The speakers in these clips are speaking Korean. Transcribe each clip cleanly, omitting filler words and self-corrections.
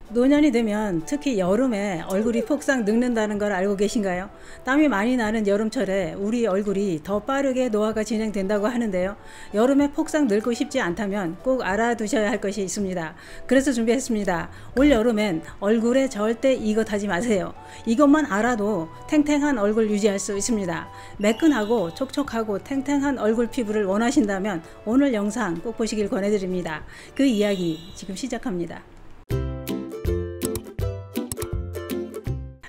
노년이 되면 특히 여름에 얼굴이 폭삭 늙는다는 걸 알고 계신가요? 땀이 많이 나는 여름철에 우리 얼굴이 더 빠르게 노화가 진행된다고 하는데요. 여름에 폭삭 늙고 싶지 않다면 꼭 알아두셔야 할 것이 있습니다. 그래서 준비했습니다. 올 여름엔 얼굴에 절대 이것 하지 마세요. 이것만 알아도 탱탱한 얼굴 유지할 수 있습니다. 매끈하고 촉촉하고 탱탱한 얼굴 피부를 원하신다면 오늘 영상 꼭 보시길 권해드립니다. 그 이야기 지금 시작합니다.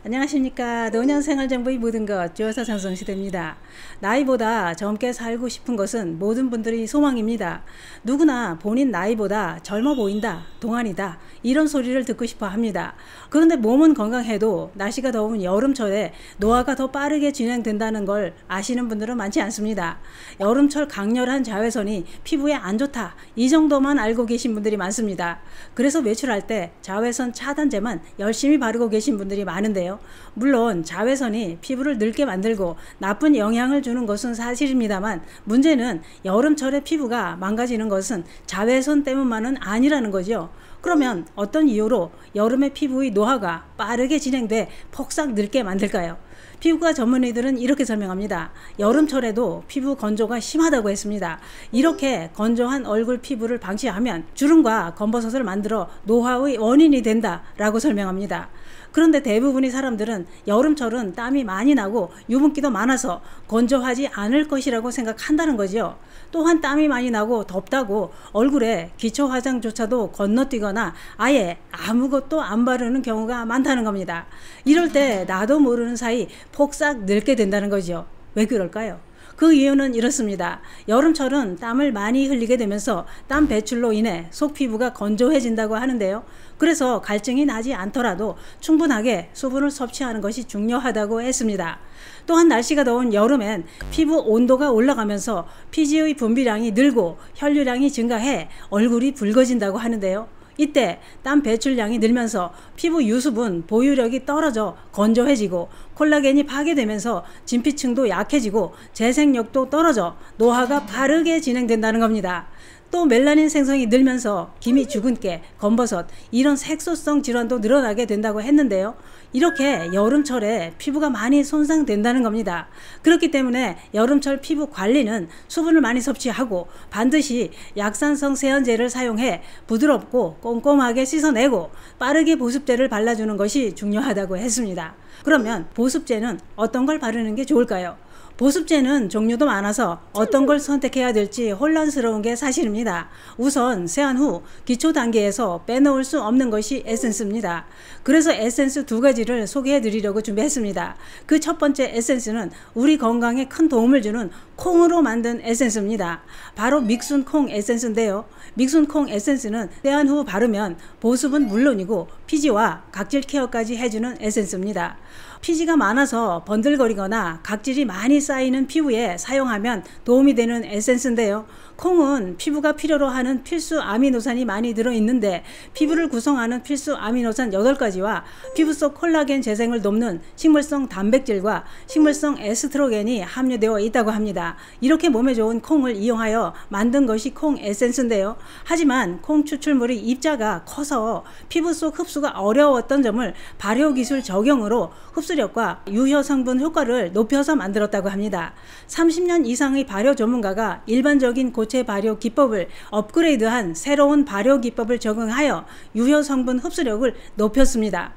안녕하십니까. 노년생활정보의 모든 것 주어서 장성시대입니다. 나이보다 젊게 살고 싶은 것은 모든 분들의 소망입니다. 누구나 본인 나이보다 젊어 보인다, 동안이다 이런 소리를 듣고 싶어 합니다. 그런데 몸은 건강해도 날씨가 더운 여름철에 노화가 더 빠르게 진행된다는 걸 아시는 분들은 많지 않습니다. 여름철 강렬한 자외선이 피부에 안 좋다 이 정도만 알고 계신 분들이 많습니다. 그래서 외출할 때 자외선 차단제만 열심히 바르고 계신 분들이 많은데요. 물론 자외선이 피부를 늙게 만들고 나쁜 영향을 주는 것은 사실입니다만 문제는 여름철에 피부가 망가지는 것은 자외선 때문만은 아니라는 거죠. 그러면 어떤 이유로 여름에 피부의 노화가 빠르게 진행돼 폭삭 늙게 만들까요? 피부과 전문의들은 이렇게 설명합니다. 여름철에도 피부 건조가 심하다고 했습니다. 이렇게 건조한 얼굴 피부를 방치하면 주름과 검버섯을 만들어 노화의 원인이 된다라고 설명합니다. 그런데 대부분의 사람들은 여름철은 땀이 많이 나고 유분기도 많아서 건조하지 않을 것이라고 생각한다는 거죠. 또한 땀이 많이 나고 덥다고 얼굴에 기초 화장조차도 건너뛰거나 아예 아무것도 안 바르는 경우가 많다는 겁니다. 이럴 때 나도 모르는 사이 폭삭 늙게 된다는 거죠. 왜 그럴까요? 그 이유는 이렇습니다. 여름철은 땀을 많이 흘리게 되면서 땀 배출로 인해 속 피부가 건조해진다고 하는데요. 그래서 갈증이 나지 않더라도 충분하게 수분을 섭취하는 것이 중요하다고 했습니다. 또한 날씨가 더운 여름엔 피부 온도가 올라가면서 피지의 분비량이 늘고 혈류량이 증가해 얼굴이 붉어진다고 하는데요. 이때 땀 배출량이 늘면서 피부 유수분 보유력이 떨어져 건조해지고 콜라겐이 파괴되면서 진피층도 약해지고 재생력도 떨어져 노화가 빠르게 진행된다는 겁니다. 또 멜라닌 생성이 늘면서 기미 주근깨, 검버섯 이런 색소성 질환도 늘어나게 된다고 했는데요. 이렇게 여름철에 피부가 많이 손상된다는 겁니다. 그렇기 때문에 여름철 피부 관리는 수분을 많이 섭취하고 반드시 약산성 세안제를 사용해 부드럽고 꼼꼼하게 씻어내고 빠르게 보습제를 발라주는 것이 중요하다고 했습니다. 그러면 보습제는 어떤 걸 바르는 게 좋을까요? 보습제는 종류도 많아서 어떤 걸 선택해야 될지 혼란스러운 게 사실입니다. 우선 세안 후 기초 단계에서 빼놓을 수 없는 것이 에센스입니다. 그래서 에센스 두 가지를 소개해 드리려고 준비했습니다. 그 첫 번째 에센스는 우리 건강에 큰 도움을 주는 콩으로 만든 에센스입니다. 바로 믹순 콩 에센스인데요. 믹순 콩 에센스는 세안 후 바르면 보습은 물론이고 피지와 각질 케어까지 해주는 에센스입니다. 피지가 많아서 번들거리거나 각질이 많이 쌓이는 피부에 사용하면 도움이 되는 에센스인데요. 콩은 피부가 필요로 하는 필수 아미노산이 많이 들어있는데 피부를 구성하는 필수 아미노산 8가지와 피부 속 콜라겐 재생을 돕는 식물성 단백질과 식물성 에스트로겐이 함유되어 있다고 합니다. 이렇게 몸에 좋은 콩을 이용하여 만든 것이 콩 에센스인데요. 하지만 콩 추출물의 입자가 커서 피부 속 흡수가 어려웠던 점을 발효기술 적용으로 흡수력과 유효 성분 효과를 높여서 만들었다고 합니다. 30년 이상의 발효 전문가가 일반적인 고체 발효 기법을 업그레이드한 새로운 발효 기법을 적용하여 유효 성분 흡수력을 높였습니다.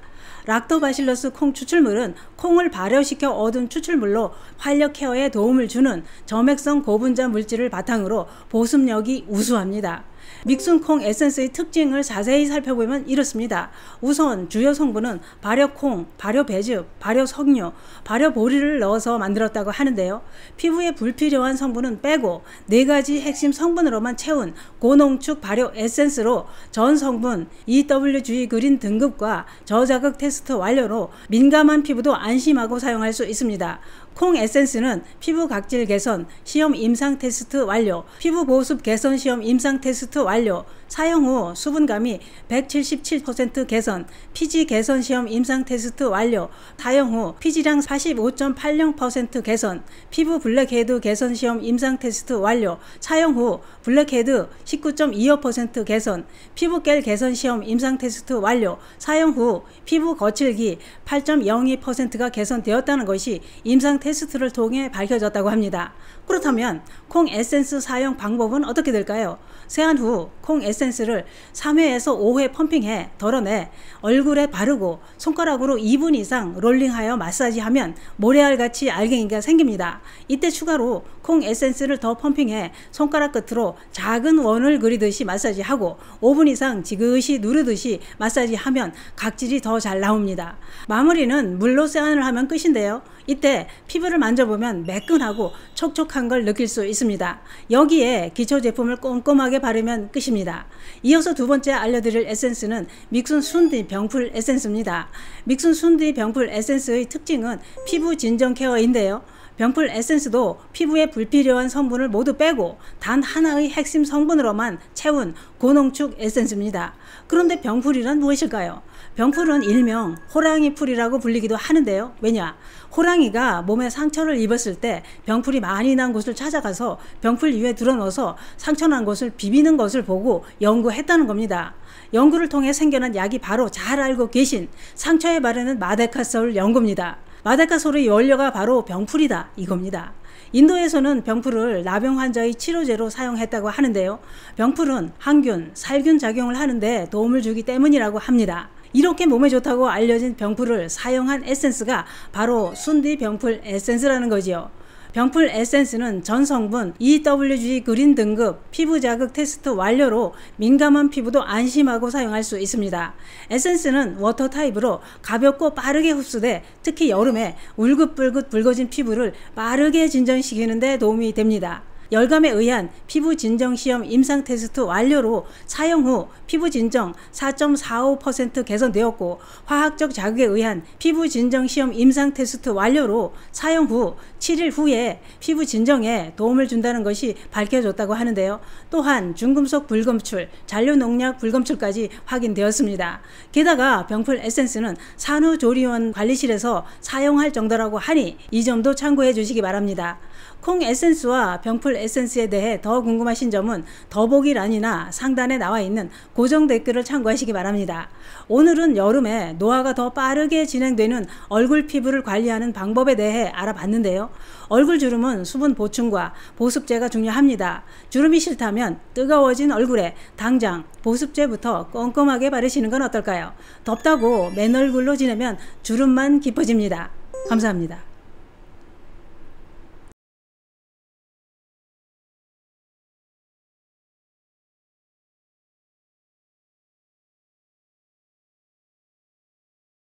락토바실러스 콩 추출물은 콩을 발효시켜 얻은 추출물로 활력 케어에 도움을 주는 점액성 고분자 물질을 바탕으로 보습력이 우수합니다. 믹순 콩 에센스의 특징을 자세히 살펴보면 이렇습니다. 우선 주요 성분은 발효콩, 발효배즙, 발효석류, 발효보리를 넣어서 만들었다고 하는데요. 피부에 불필요한 성분은 빼고 4가지 핵심 성분으로만 채운 고농축 발효 에센스로 전 성분 EWG 그린 등급과 저자극 테스트 완료로 민감한 피부도 안심하고 사용할 수 있습니다. 콩 에센스는 피부 각질 개선 시험 임상 테스트 완료, 피부 보습 개선 시험 임상 테스트 완료, 사용 후 수분감이 177% 개선, 피지 개선 시험 임상 테스트 완료. 사용 후 피지량 45.80% 개선, 피부 블랙헤드 개선 시험 임상 테스트 완료. 사용 후 블랙헤드 19.25% 개선, 피부결 개선 시험 임상 테스트 완료. 사용 후 피부 거칠기 8.02%가 개선되었다는 것이 임상 테스트를 통해 밝혀졌다고 합니다. 그렇다면 콩 에센스 사용 방법은 어떻게 될까요? 세안 후 콩 에센스를 3회에서 5회 펌핑해 덜어내 얼굴에 바르고 손가락으로 2분 이상 롤링하여 마사지하면 모래알같이 알갱이가 생깁니다. 이때 추가로 콩 에센스를 더 펌핑해 손가락 끝으로 작은 원을 그리듯이 마사지하고 5분 이상 지그시 누르듯이 마사지하면 각질이 더 잘 나옵니다. 마무리는 물로 세안을 하면 끝인데요. 이때 피부를 만져보면 매끈하고 촉촉한 걸 느낄 수 있습니다. 여기에 기초 제품을 꼼꼼하게 바르면 끝입니다. 이어서 두 번째 알려드릴 에센스는 믹순 순디 병풀 에센스입니다. 믹순 순디 병풀 에센스의 특징은 피부 진정 케어인데요. 병풀 에센스도 피부에 불필요한 성분을 모두 빼고 단 하나의 핵심 성분으로만 채운 고농축 에센스입니다. 그런데 병풀이란 무엇일까요? 병풀은 일명 호랑이 풀이라고 불리기도 하는데요. 왜냐? 호랑이가 몸에 상처를 입었을 때 병풀이 많이 난 곳을 찾아가서 병풀 위에 들어넣어서 상처난 곳을 비비는 것을 보고 연구했다는 겁니다. 연구를 통해 생겨난 약이 바로 잘 알고 계신 상처에 바르는 마데카솔 연고입니다. 마데카솔의 원료가 바로 병풀이다 이겁니다. 인도에서는 병풀을 나병 환자의 치료제로 사용했다고 하는데요. 병풀은 항균, 살균 작용을 하는데 도움을 주기 때문이라고 합니다. 이렇게 몸에 좋다고 알려진 병풀을 사용한 에센스가 바로 순디 병풀 에센스라는 거지요. 병풀 에센스는 전 성분 EWG 그린 등급 피부 자극 테스트 완료로 민감한 피부도 안심하고 사용할 수 있습니다. 에센스는 워터 타입으로 가볍고 빠르게 흡수돼 특히 여름에 울긋불긋 붉어진 피부를 빠르게 진정시키는 데 도움이 됩니다. 열감에 의한 피부 진정 시험 임상 테스트 완료로 사용 후 피부 진정 4.45% 개선되었고 화학적 자극에 의한 피부 진정 시험 임상 테스트 완료로 사용 후 7일 후에 피부 진정에 도움을 준다는 것이 밝혀졌다고 하는데요. 또한 중금속 불검출, 잔류농약 불검출까지 확인되었습니다. 게다가 병풀 에센스는 산후조리원 관리실에서 사용할 정도라고 하니 이 점도 참고해 주시기 바랍니다. 콩 에센스와 병풀 에센스에 대해 더 궁금하신 점은 더보기란이나 상단에 나와 있는 고정 댓글을 참고하시기 바랍니다. 오늘은 여름에 노화가 더 빠르게 진행되는 얼굴 피부를 관리하는 방법에 대해 알아봤는데요. 얼굴 주름은 수분 보충과 보습제가 중요합니다. 주름이 싫다면 뜨거워진 얼굴에 당장 보습제부터 꼼꼼하게 바르시는 건 어떨까요? 덥다고 맨 얼굴로 지내면 주름만 깊어집니다. 감사합니다.